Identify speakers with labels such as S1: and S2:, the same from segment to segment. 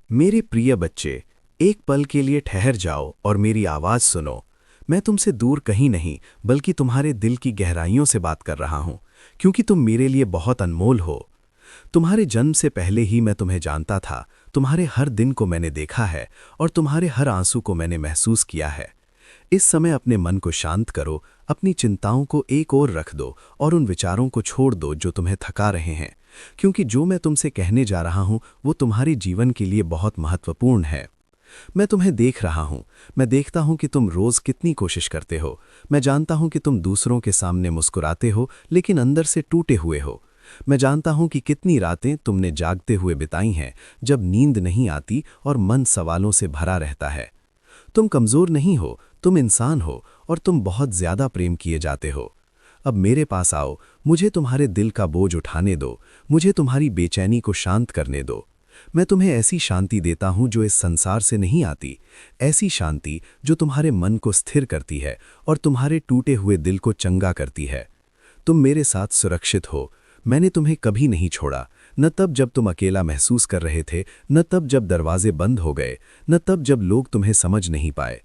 S1: मेरे प्रिय बच्चे, एक पल के लिए ठहर जाओ और मेरी आवाज़ सुनो। मैं तुमसे दूर कहीं नहीं, बल्कि तुम्हारे दिल की गहराइयों से बात कर रहा हूँ, क्योंकि तुम मेरे लिए बहुत अनमोल हो। तुम्हारे जन्म से पहले ही मैं तुम्हें जानता था, तुम्हारे हर दिन को मैंने देखा है और तुम्हारे हर आंसू को मैंने महसूस किया है। इस समय अपने मन को शांत करो, अपनी चिंताओं को एक ओर रख दो और उन विचारों को छोड़ दो जो तुम्हें थका रहे हैं, क्योंकि जो मैं तुमसे कहने जा रहा हूं वो तुम्हारे जीवन के लिए बहुत महत्वपूर्ण है। मैं तुम्हें देख रहा हूं, मैं देखता हूं कि तुम रोज कितनी कोशिश करते हो। मैं जानता हूं कि तुम दूसरों के सामने मुस्कुराते हो, लेकिन अंदर से टूटे हुए हो। मैं जानता हूं कि कितनी रातें तुमने जागते हुए बिताई हैं, जब नींद नहीं आती और मन सवालों से भरा रहता है। तुम कमजोर नहीं हो, तुम इंसान हो और तुम बहुत ज्यादा प्रेम किए जाते हो। अब मेरे पास आओ, मुझे तुम्हारे दिल का बोझ उठाने दो, मुझे तुम्हारी बेचैनी को शांत करने दो। मैं तुम्हें ऐसी शांति देता हूं जो इस संसार से नहीं आती, ऐसी शांति जो तुम्हारे मन को स्थिर करती है और तुम्हारे टूटे हुए दिल को चंगा करती है। तुम मेरे साथ सुरक्षित हो। मैंने तुम्हें कभी नहीं छोड़ा, न तब जब तुम अकेला महसूस कर रहे थे, न तब जब दरवाजे बंद हो गए, न तब जब लोग तुम्हें समझ नहीं पाए।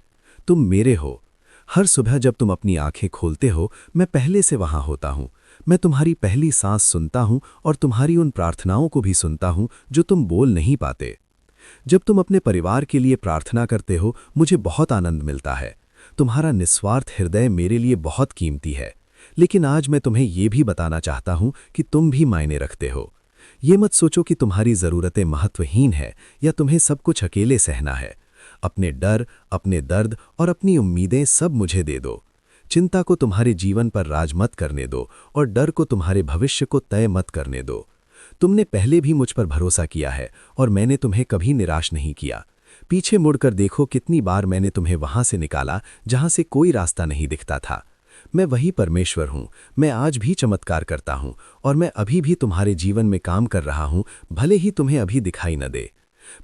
S1: तुम मेरे हो। हर सुबह जब तुम अपनी आंखें खोलते हो, मैं पहले से वहां होता हूं। मैं तुम्हारी पहली सांस सुनता हूं और तुम्हारी उन प्रार्थनाओं को भी सुनता हूं जो तुम बोल नहीं पाते। जब तुम अपने परिवार के लिए प्रार्थना करते हो, मुझे बहुत आनंद मिलता है। तुम्हारा निस्वार्थ हृदय मेरे लिए बहुत कीमती है। लेकिन आज मैं तुम्हें यह भी बताना चाहता हूं कि तुम भी मायने रखते हो। ये मत सोचो कि तुम्हारी ज़रूरतें महत्वहीन है या तुम्हें सब कुछ अकेले सहना है। अपने डर, अपने दर्द और अपनी उम्मीदें सब मुझे दे दो। चिंता को तुम्हारे जीवन पर राज मत करने दो और डर को तुम्हारे भविष्य को तय मत करने दो। तुमने पहले भी मुझ पर भरोसा किया है और मैंने तुम्हें कभी निराश नहीं किया। पीछे मुड़कर देखो, कितनी बार मैंने तुम्हें वहां से निकाला जहां से कोई रास्ता नहीं दिखता था। मैं वही परमेश्वर हूँ। मैं आज भी चमत्कार करता हूँ और मैं अभी भी तुम्हारे जीवन में काम कर रहा हूँ, भले ही तुम्हें अभी दिखाई न दे।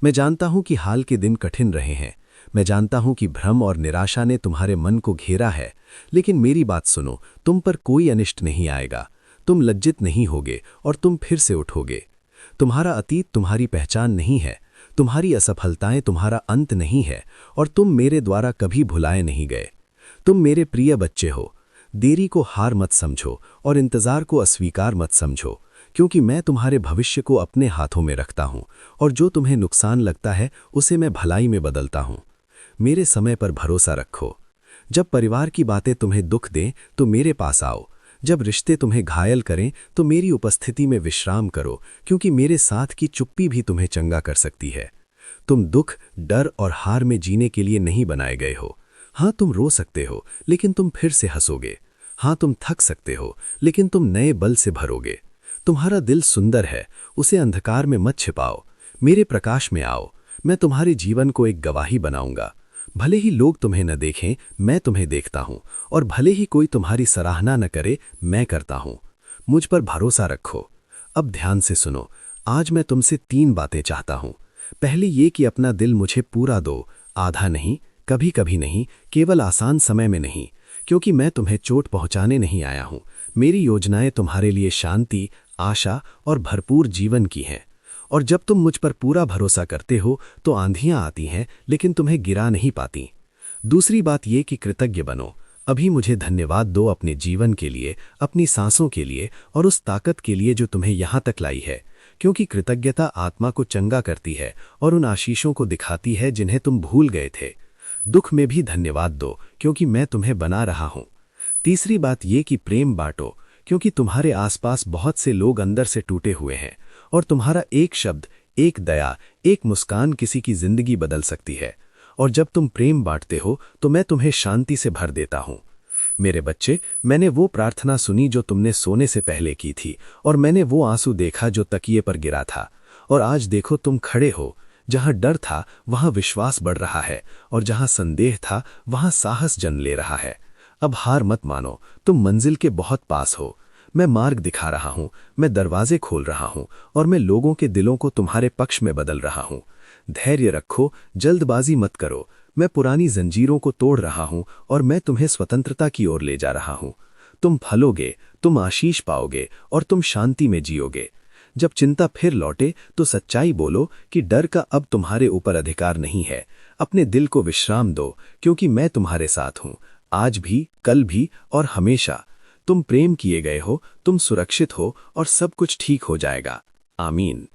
S1: मैं जानता हूँ कि हाल के दिन कठिन रहे हैं। मैं जानता हूँ कि भ्रम और निराशा ने तुम्हारे मन को घेरा है, लेकिन मेरी बात सुनो, तुम पर कोई अनिष्ट नहीं आएगा। तुम लज्जित नहीं होगे और तुम फिर से उठोगे। तुम्हारा अतीत तुम्हारी पहचान नहीं है, तुम्हारी असफलताएं तुम्हारा अंत नहीं है और तुम मेरे द्वारा कभी भुलाए नहीं गए। तुम मेरे प्रिय बच्चे हो। देरी को हार मत समझो और इंतजार को अस्वीकार मत समझो, क्योंकि मैं तुम्हारे भविष्य को अपने हाथों में रखता हूं और जो तुम्हें नुकसान लगता है उसे मैं भलाई में बदलता हूं। मेरे समय पर भरोसा रखो। जब परिवार की बातें तुम्हें दुख दें तो मेरे पास आओ। जब रिश्ते तुम्हें घायल करें तो मेरी उपस्थिति में विश्राम करो, क्योंकि मेरे साथ की चुप्पी भी तुम्हें चंगा कर सकती है। तुम दुख, डर और हार में जीने के लिए नहीं बनाए गए हो। हाँ, तुम रो सकते हो, लेकिन तुम फिर से हंसोगे। हाँ, तुम थक सकते हो, लेकिन तुम नए बल से भरोगे। तुम्हारा दिल सुंदर है, उसे अंधकार में मत छिपाओ। मेरे प्रकाश में आओ। मैं तुम्हारे जीवन को एक गवाही बनाऊंगा। भले ही लोग तुम्हें न देखें, मैं तुम्हें देखता हूं, और भले ही कोई तुम्हारी सराहना न करे, मैं करता हूं। मुझ पर भरोसा रखो। अब ध्यान से सुनो। आज मैं तुमसे 3 बातें चाहता हूं। पहली ये कि अपना दिल मुझे पूरा दो, आधा नहीं, कभी कभी नहीं, केवल आसान समय में नहीं, क्योंकि मैं तुम्हें चोट पहुंचाने नहीं आया हूं। मेरी योजनाएं तुम्हारे लिए शांति, आशा और भरपूर जीवन की हैं। और जब तुम मुझ पर पूरा भरोसा करते हो तो आंधियां आती हैं, लेकिन तुम्हें गिरा नहीं पाती। दूसरी बात ये कि कृतज्ञ बनो। अभी मुझे धन्यवाद दो अपने जीवन के लिए, अपनी सांसों के लिए और उस ताकत के लिए जो तुम्हें यहां तक लाई है, क्योंकि कृतज्ञता आत्मा को चंगा करती है और उन आशीषों को दिखाती है जिन्हें तुम भूल गए थे। दुख में भी धन्यवाद दो, क्योंकि मैं तुम्हें बना रहा हूं। तीसरी बात ये कि प्रेम बांटो, क्योंकि तुम्हारे आसपास बहुत से लोग अंदर से टूटे हुए हैं और तुम्हारा एक शब्द, एक दया, एक मुस्कान किसी की जिंदगी बदल सकती है। और जब तुम प्रेम बांटते हो तो मैं तुम्हें शांति से भर देता हूं। मेरे बच्चे, मैंने वो प्रार्थना सुनी जो तुमने सोने से पहले की थी, और मैंने वो आंसू देखा जो तकिए पर गिरा था। और आज देखो, तुम खड़े हो। जहां डर था वहां विश्वास बढ़ रहा है, और जहां संदेह था वहां साहस जन्म ले रहा है। अब हार मत मानो, तुम मंजिल के बहुत पास हो। मैं मार्ग दिखा रहा हूं, मैं दरवाजे खोल रहा हूं, और मैं लोगों के दिलों को तुम्हारे पक्ष में बदल रहा हूं। धैर्य रखो, जल्दबाजी मत करो। मैं पुरानी जंजीरों को तोड़ रहा हूं और मैं तुम्हें स्वतंत्रता की ओर ले जा रहा हूं। तुम फलोगे, तुम आशीष पाओगे और तुम शांति में जियोगे। जब चिंता फिर लौटे तो सच्चाई बोलो कि डर का अब तुम्हारे ऊपर अधिकार नहीं है। अपने दिल को विश्राम दो, क्योंकि मैं तुम्हारे साथ हूँ, आज भी, कल भी और हमेशा। तुम प्रेम किए गए हो, तुम सुरक्षित हो और सब कुछ ठीक हो जाएगा। आमीन।